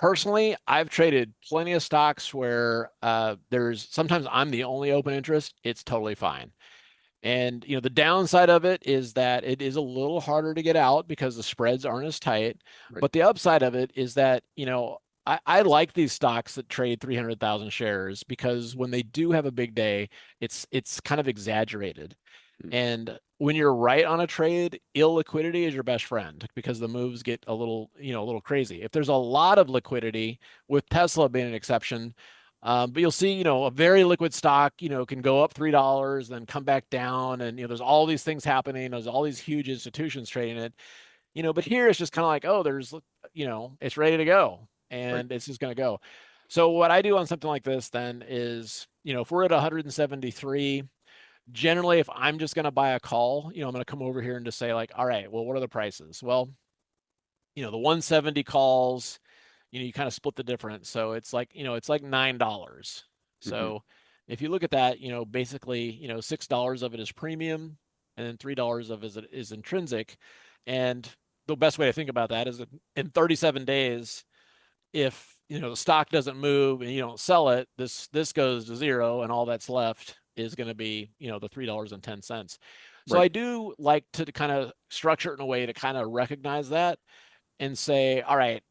Personally, I've traded plenty of stocks where there's sometimes I'm the only open interest. It's totally fine. And the downside of it is that it is a little harder to get out because the spreads aren't as tight. Right. But the upside of it is that, I like these stocks that trade 300,000 shares because when they do have a big day, it's kind of exaggerated. Mm. And when you're right on a trade, illiquidity is your best friend because the moves get a little crazy. If there's a lot of liquidity, with Tesla being an exception, but you'll see, a very liquid stock, can go up $3, then come back down, and there's all these things happening. There's all these huge institutions trading it, but here it's just kind of like, oh, it's ready to go, Right. and it's just going to go. So what I do on something like this then is, if we're at 173. Generally, if I'm just going to buy a call, I'm going to come over here and just say like, all right, well, what are the prices? Well, the 170 calls, you kind of split the difference. So it's like $9. Hmm. So if you look at that, basically, $6 of it is premium and then $3 of it is intrinsic. And the best way to think about that is that in 37 days, if the stock doesn't move and you don't sell it, this goes to zero, and all that's left is going to be the $3.10. So Right. I do like to kind of structure it in a way to kind of recognize that and say, all right,